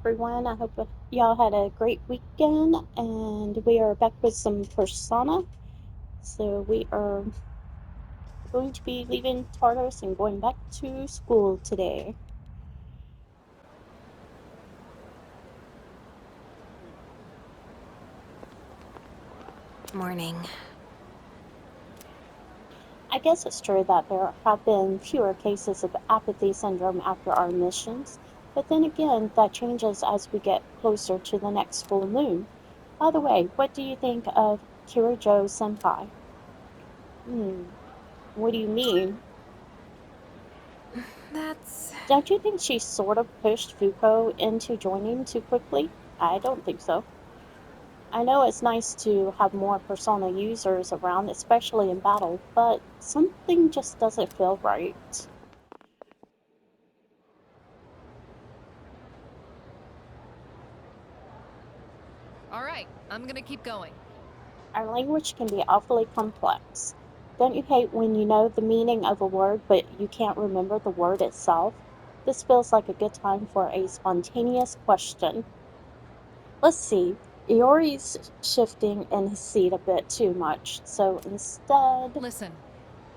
everyone. I hope y'all had a great weekend, and we are back with some Persona. So we are going to be leaving Tartarus and going back to school today. Morning. I guess it's true that there have been fewer cases of apathy syndrome after our missions, but then again, that changes as we get closer to the next full moon. By the way, what do you think of Kirijo Senpai? What do you mean? That's... Don't you think she sort of pushed Fuko into joining too quickly? I don't think so. I know it's nice to have more Persona users around, especially in battle, but something just doesn't feel right. All right, I'm gonna keep going. Our language can be awfully complex. Don't you hate when you know the meaning of a word but you can't remember the word itself? This feels like a good time for a spontaneous question. Let's see. Iori's shifting in his seat a bit too much, so instead, Listen,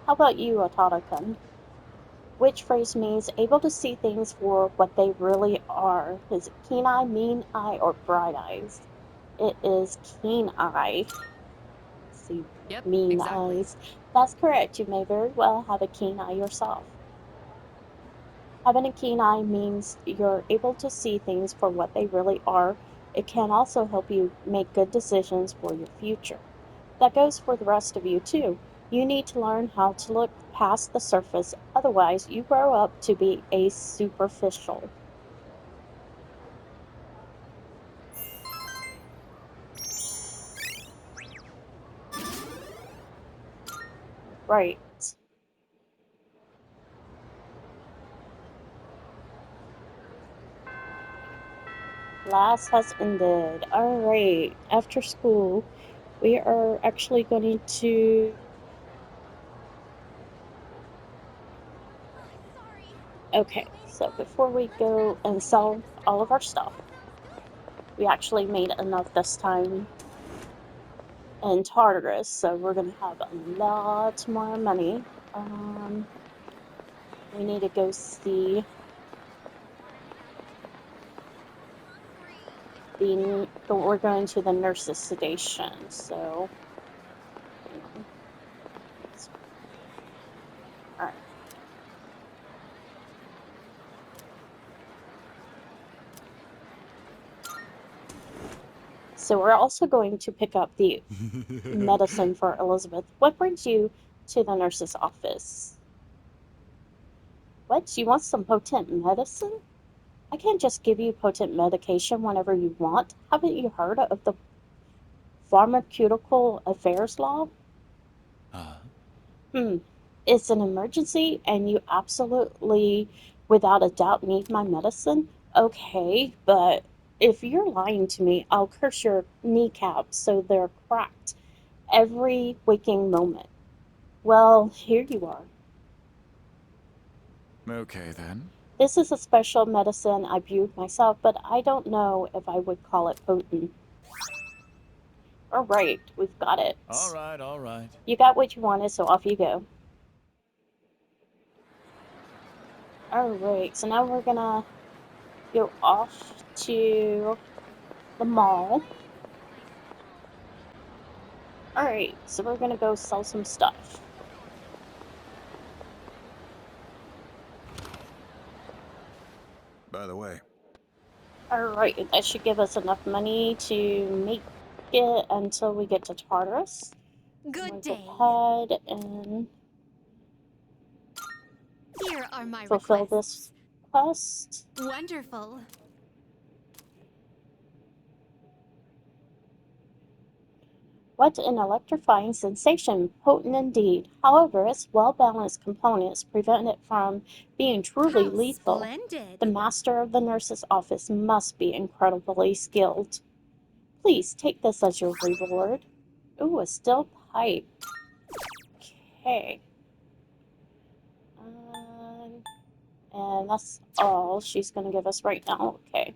how about you, Otada-kun? Which phrase means able to see things for what they really are? Is it keen eye, mean eye, or bright eyes? It is keen eye. Let's see, yep, mean exactly. eyes. That's correct. You may very well have a keen eye yourself. Having a keen eye means you're able to see things for what they really are. It can also help you make good decisions for your future. That goes for the rest of you, too. You need to learn how to look past the surface, otherwise, you grow up to be a superficial. Right. Class has ended. Alright, after school, we are actually going to. Okay, so before we go and sell all of our stuff, we actually made enough this time in Tartarus, so we're gonna have a lot more money. Um, we need to go see we're going to the nurses' station, so hang on. All right. So we're also going to pick up the medicine for Elizabeth. What brings you to the nurse's office? What? You want some potent medicine? I can't just give you potent medication whenever you want. Haven't you heard of the Pharmaceutical Affairs Law? Uh, Hmm. It's an emergency and you absolutely, without a doubt, need my medicine? Okay, but if you're lying to me, I'll curse your kneecaps so they're cracked every waking moment. Well, here you are. okay then. This is a special medicine I brewed myself, but I don't know if I would call it potent. All right, we've got it. All right, all right. You got what you wanted, so off you go. All right, so now we're gonna go off to the mall. All right, so we're gonna go sell some stuff. By the way, All right, that should give us enough money to make it until we get to Tartarus. I'm Good gonna go day. ahead and Here are my fulfill this requests. quest. Wonderful. What an electrifying sensation, potent indeed. However, its well-balanced components prevent it from being truly How lethal. The splendid. master of the nurse's office must be incredibly skilled. Please take this as your reward. Ooh, a steel pipe. Okay. And that's all she's gonna give us right now. Okay.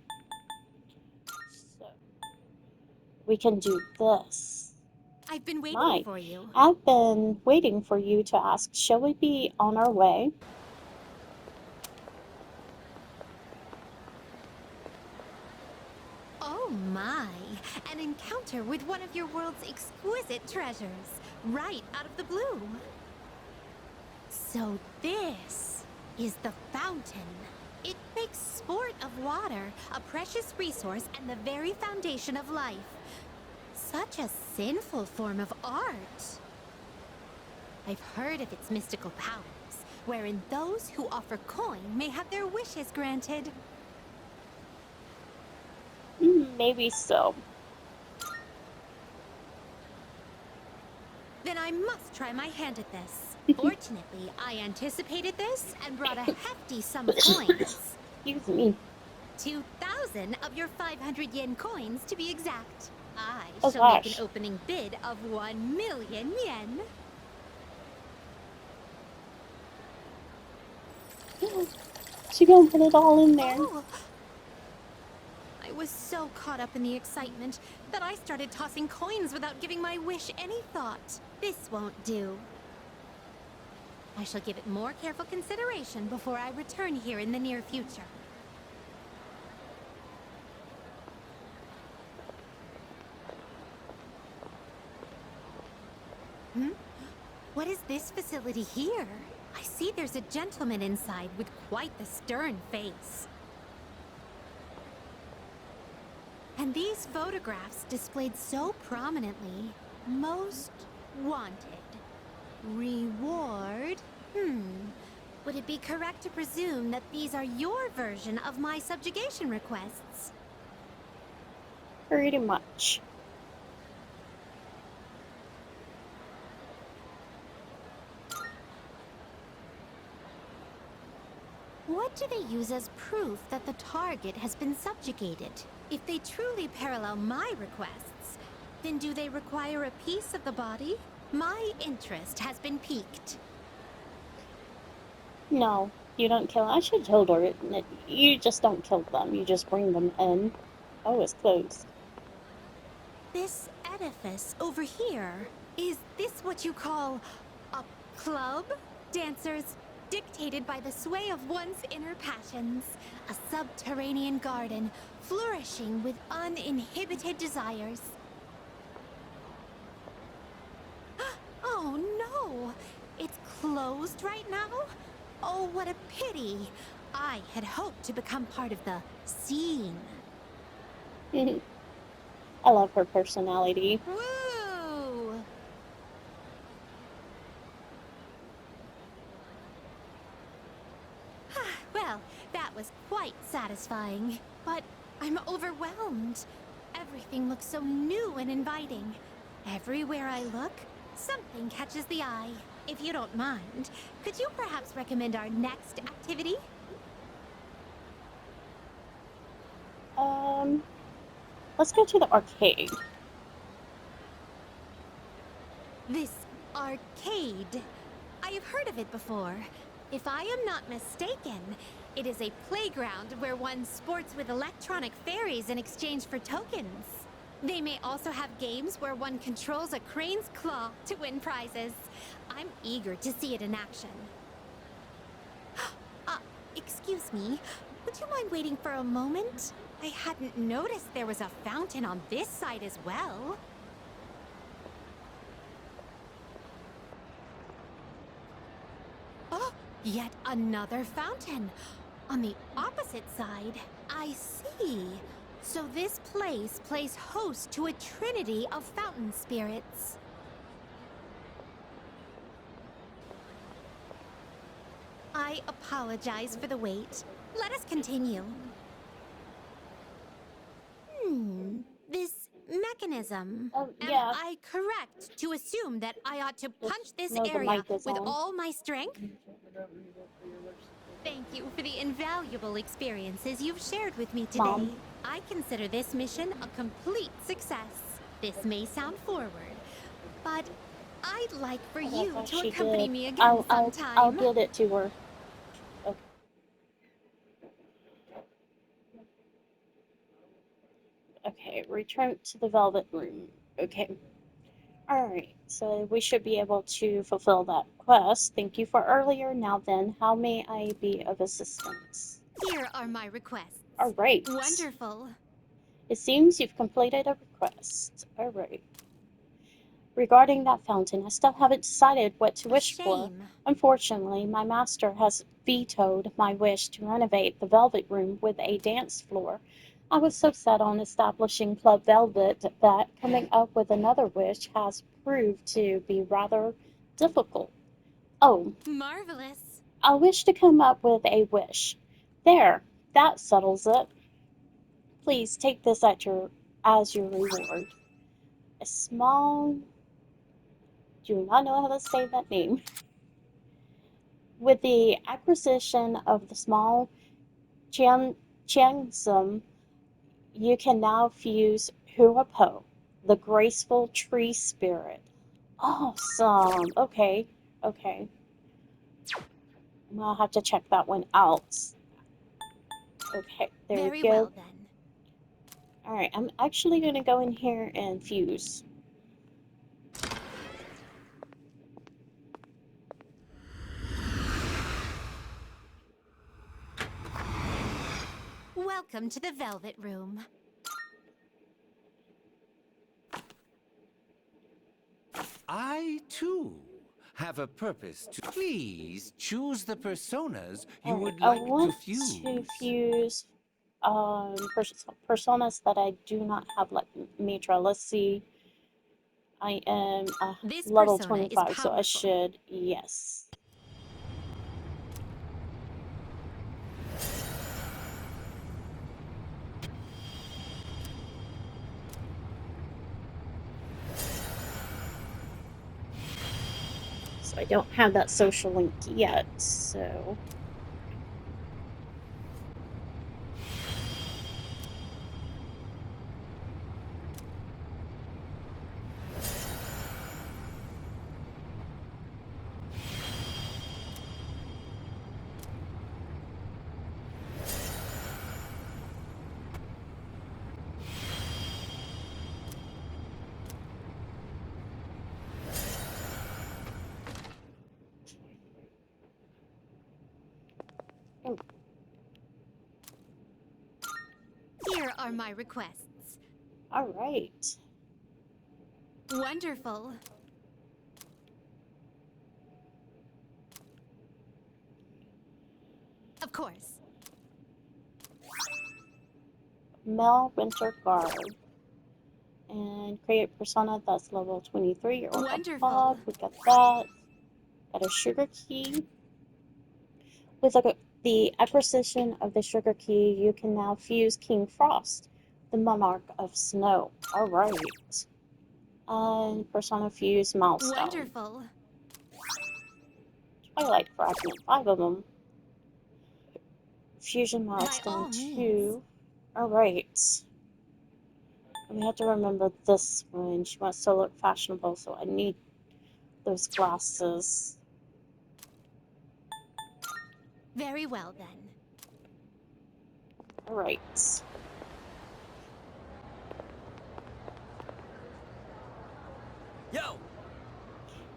We can do this. I've been waiting My, for you. I've been waiting for you to ask, shall we be on our way? Oh my, an encounter with one of your world's exquisite treasures, right out of the blue. So this is the fountain. It makes sport of water, a precious resource and the very foundation of life. Such a sinful form of art. I've heard of its mystical powers, wherein those who offer coin may have their wishes granted. Maybe so. Then I must try my hand at this. Fortunately, I anticipated this and brought a hefty sum of coins. Excuse me. 2,000 of your 500 yen coins to be exact. I Oh, shall make gosh. an opening bid of 1,000,000 yen. She gonna put it all in there. Oh! I was so caught up in the excitement that I started tossing coins without giving my wish any thought. This won't do. I shall give it more careful consideration before I return here in the near future. What is this facility here? I see there's a gentleman inside with quite the stern face. And these photographs displayed so prominently. Most wanted. Reward? Would it be correct to presume that these are your version of my subjugation requests? Pretty much. What do they use as proof that the target has been subjugated? If they truly parallel my requests, then do they require a piece of the body? My interest has been piqued. No, you don't kill. I should have told her. You just don't kill them. You just bring them in. Oh, it's closed. This edifice over here, is this what you call a club? Dancers dictated by the sway of one's inner passions. A subterranean garden flourishing with uninhibited desires. Oh no! It's closed right now? Oh, what a pity! I had hoped to become part of the scene. I love her personality. Woo! Well, that was quite satisfying. But I'm overwhelmed. Everything looks so new and inviting. Everywhere I look, something catches the eye. If you don't mind, could you perhaps recommend our next activity? Let's go to the arcade. This arcade. I have heard of it before. If I am not mistaken, it is a playground where one sports with electronic fairies in exchange for tokens. They may also have games where one controls a crane's claw to win prizes. I'm eager to see it in action. Excuse me, would you mind waiting for a moment? I hadn't noticed there was a fountain on this side as well. Oh, yet another fountain. On the opposite side, I see. So this place plays host to a trinity of fountain spirits. I apologize for the wait. Let us continue. This mechanism. Yeah. Am I correct to assume that I ought to punch this know the area mic is with on. all my strength? Thank you for the invaluable experiences you've shared with me today. Mom. I consider this mission a complete success. This may sound forward, but I'd like for you That's to what she accompany did. me again sometime. I'll get it to her. Okay, return to the Velvet Room. Okay. Alright, so we should be able to fulfill that quest. Thank you for earlier. Now then, how may I be of assistance? Here are my requests. Alright. Wonderful. It seems you've completed a request. Alright. Regarding that fountain, I still haven't decided what to A wish for. shame. Unfortunately, my master has vetoed my wish to renovate the Velvet Room with a dance floor. I was so set on establishing Club Velvet that coming up with another wish has proved to be rather difficult. Oh, Marvelous. I wish to come up with a wish. There, that settles it. Please take this as your reward. A small, do not know how to say that name. With the acquisition of the small Cheongsam, you can now fuse Huapo, the graceful tree spirit. Awesome. Okay. Okay. I'm gonna have to check that one out. Okay, there we Very go. well then. Alright, I'm actually gonna go in here and fuse. Welcome to the Velvet Room. I, too, have a purpose to... Please choose the personas you Alright, would I like to want fuse. to fuse personas that I do not have like Mitra. Let's see. I am This level persona is 25, so I powerful. should, yes. So I don't have that social link yet, so. Oh, Here are my requests. all right. Wonderful. Of course. Mel Winter Guard. And create persona that's level 23 or Wonderful. above. We got that. Got a sugar key. With the acquisition of the sugar key, you can now fuse King Frost, the monarch of snow. Alright. And persona fuse milestone. Wonderful. Twilight fragment, 5 of them. Fusion By all milestone means. 2. Alright. We have to remember this one. She wants to look fashionable, so I need those glasses. Very well then. Alright. Yo!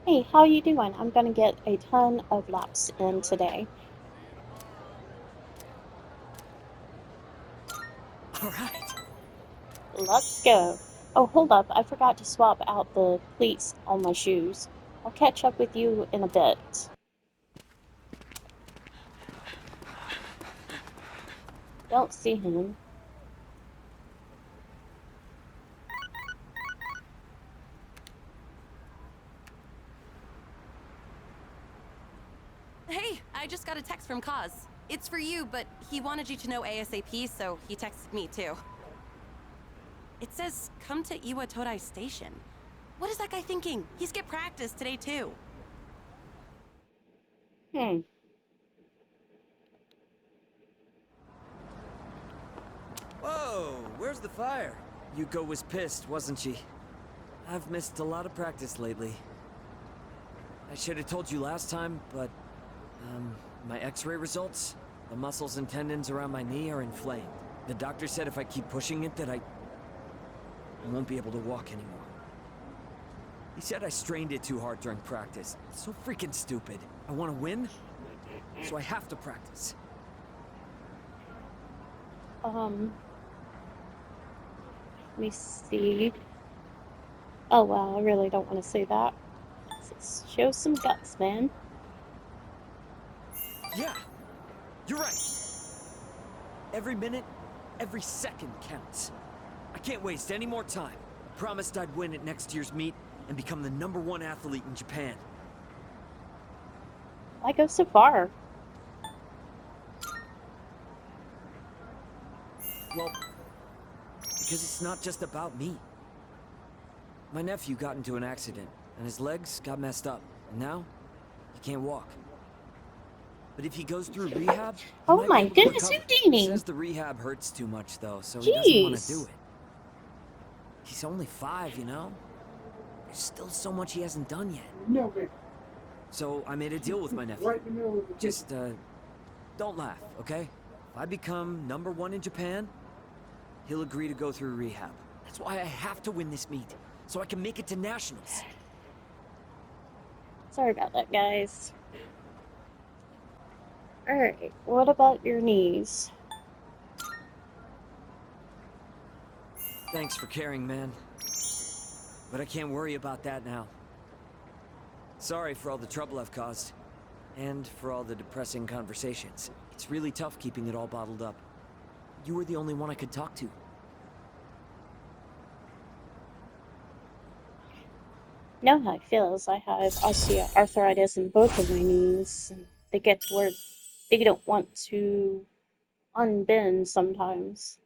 Hey, how you doing? I'm gonna get a ton of laps in today. Alright. Let's go. Oh, hold up. I forgot to swap out the cleats on my shoes. I'll catch up with you in a bit. Don't see him. Hey, I just got a text from Kaz. It's for you, but he wanted you to know ASAP, so he texted me too. It says, come to Iwa Todai Station. What is that guy thinking? He skipped practice today too. Hmm. Whoa, where's the fire? Yuko was pissed, wasn't she? I've missed a lot of practice lately. I should have told you last time, but, my x-ray results? The muscles and tendons around my knee are inflamed. The doctor said if I keep pushing it that I won't be able to walk anymore. He said I strained it too hard during practice. It's so freaking stupid. I want to win, so I have to practice. Let me see. Oh wow, I really don't want to say that. Let's show some guts, man. Yeah, you're right. Every minute, every second counts. I can't waste any more time. I promised I'd win at next year's meet and become the #1 athlete in Japan. Why go so far? Well, because it's not just about me. My nephew got into an accident, and his legs got messed up, and now he can't walk. But if he goes through rehab, he Oh might my be able to goodness, recover. Houdini! Says the rehab hurts too much though, so he doesn't want to Jeez. do it. He's only 5, you know? There's still so much he hasn't done yet. No, baby. So I made a deal with my nephew. Right in the middle of the Just, don't laugh, okay? If I become #1 in Japan, he'll agree to go through rehab. That's why I have to win this meet, so I can make it to nationals. Sorry about that, guys. Alright, what about your knees? Thanks for caring, man. But I can't worry about that now. Sorry for all the trouble I've caused. And for all the depressing conversations. It's really tough keeping it all bottled up. You were the only one I could talk to. Know how it feels. I have osteoarthritis in both of my knees. They get to where they don't want to unbend sometimes.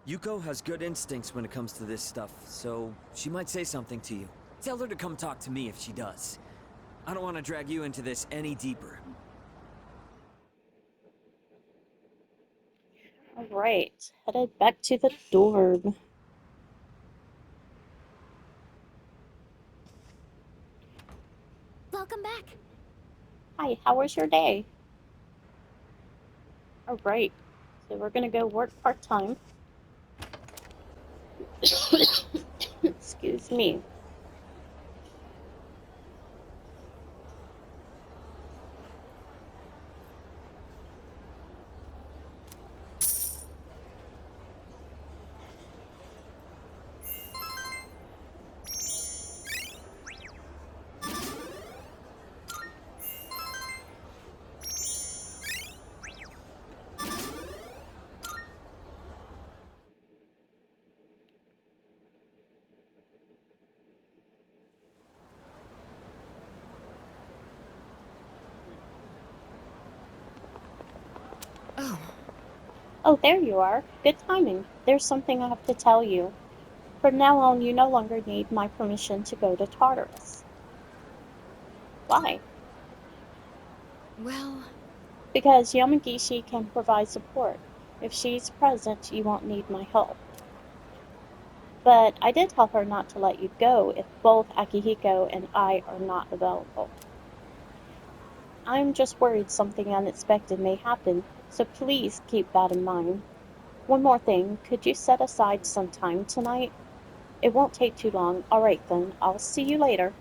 Yuko has good instincts when it comes to this stuff, so she might say something to you. Tell her to come talk to me if she does. I don't want to drag you into this any deeper. Alright, headed back to the dorm. Welcome back. Hi, how was your day? Alright, so we're gonna go work part-time. Excuse me. Oh, Oh, there you are. Good timing. There's something I have to tell you. From now on, you no longer need my permission to go to Tartarus. Why? well, Because Yamagishi can provide support. If she's present, you won't need my help. But I did tell her not to let you go if both Akihiko and I are not available. I'm just worried something unexpected may happen, so please keep that in mind. One more thing, could you set aside some time tonight? It won't take too long. Alright then, I'll see you later.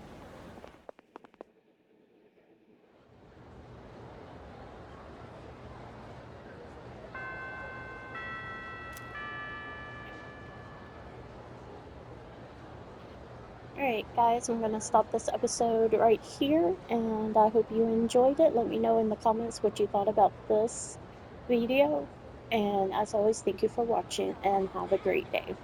Alright guys, I'm gonna stop this episode right here, and I hope you enjoyed it. Let me know in the comments what you thought about this video, and as always, thank you for watching, and have a great day.